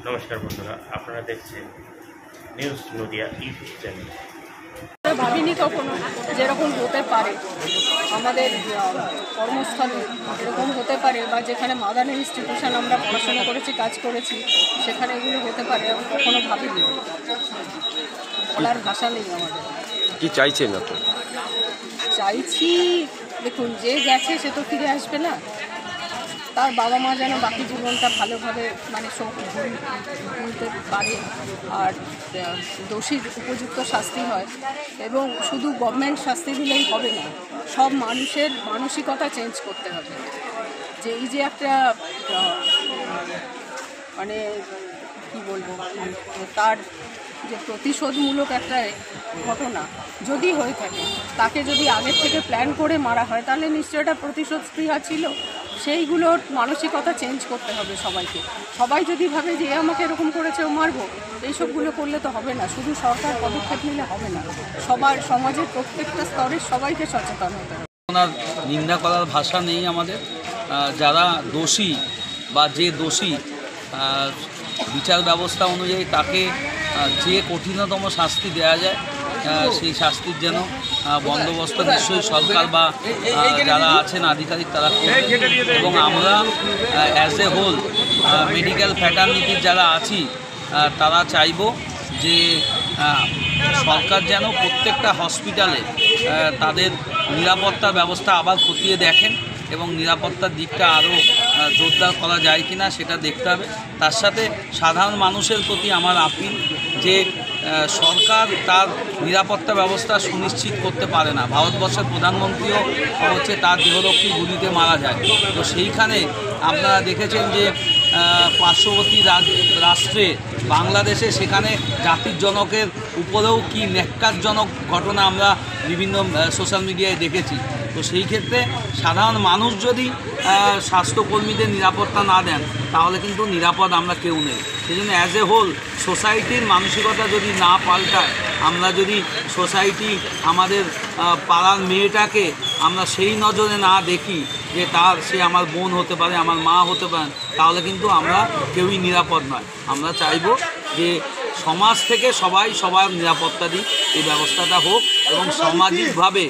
নমস্কার বন্ধুরা, আপনারা দেখছেন নিউজ নদিয়া ইউটিউব চ্যানেল। ভাবিনি কখনো যেরকম হতে পারে আমাদের কর্মস্থলে, এরকম হতে পারে বা যেখানে মাদার ইনস্টিটিউশন আমরা পড়াশোনা করেছি, কাজ করেছি, সেখানে এগুলো হতে পারে আমি কখনো ভাবিনি। বলার ভাষা নেই আমাদের। কি চাইছেন আপনি? চাইছি, দেখুন, যে গেছে সে তো ফিরে আসবে না। তার বাবা মা যেন বাকি জীবনটা ভালোভাবে ভুলতে পারে, আর দোষীর উপযুক্ত শাস্তি হয়। এবং শুধু গভর্নমেন্ট শাস্তি দিলেই হবে না, সব মানুষের মানসিকতা চেঞ্জ করতে হবে। যে এই যে একটা মানে কী বলবো, তার যে প্রতিশোধমূলক একটা ঘটনা যদি হয়ে থাকে, তাকে যদি আগের থেকে প্ল্যান করে মারা হয়, তাহলে নিশ্চয়ই এটা প্রতিশোধ স্পৃহা ছিল। সেইগুলোর মানসিকতা চেঞ্জ করতে হবে সবাইকে। সবাই যদি ভাবে যে আমাকে এরকম করেছে, ও মারবো, এইসবগুলো করলে তো হবে না। শুধু সরকার পদক্ষেপ নিলে হবে না, সবার সমাজের প্রত্যেকটা স্তরের সবাইকে সচেতন হতে হবে। ওনার নিন্দা করার ভাষা নেই আমাদের। যারা দোষী বা যে দোষী, বিচার ব্যবস্থা অনুযায়ী তাকে যে কঠিনতম শাস্তি দেওয়া যায়, সেই শাস্তির যেন বন্দোবস্ত নিশ্চয়ই সরকার বা যারা আছেন আধিকারিক তারা করবেন। এবং আমরা অ্যাজ এ হোল মেডিকেল ফ্র্যাটার্নিটির যারা আছি তারা চাইব যে সরকার যেন প্রত্যেকটা হসপিটালে তাদের নিরাপত্তার ব্যবস্থা আবার খতিয়ে দেখেন এবং নিরাপত্তার দিকটা আরও জোরদার করা যায় কিনা সেটা দেখতে হবে। তার সাথে সাধারণ মানুষের প্রতি আমার আপিল যে সরকার তার নিরাপত্তা ব্যবস্থা সুনিশ্চিত করতে পারে না। ভারতবর্ষের প্রধানমন্ত্রীও হচ্ছে তার দেহরক্ষী গুলিতে মারা যায়। তো সেইখানে আপনারা দেখেছেন যে পার্শ্ববর্তী রাষ্ট্রে বাংলাদেশে সেখানে জাতির জনকের উপরেও কি ন্যাক্কারজনক ঘটনা আমরা বিভিন্ন সোশ্যাল মিডিয়ায় দেখেছি। তো সেই ক্ষেত্রে সাধারণ মানুষ যদি স্বাস্থ্যকর্মীদের নিরাপত্তা না দেন, তাহলে কিন্তু নিরাপদ আমরা কেউ নেই। সেই জন্য অ্যাজ এ হোল সোসাইটির মানসিকতা যদি না পাল্টায়, আমরা যদি সোসাইটি আমাদের পাড়ার মেয়েটাকে আমরা সেই নজরে না দেখি যে সে আমার বোন হতে পারে, আমার মা হতে পারে, তাহলে কিন্তু আমরা কেউই নিরাপদ নয়। আমরা চাইব যে সমাজ থেকে সবাই সবার নিরাপত্তা দিক, এই ব্যবস্থাটা হোক এবং সামাজিকভাবে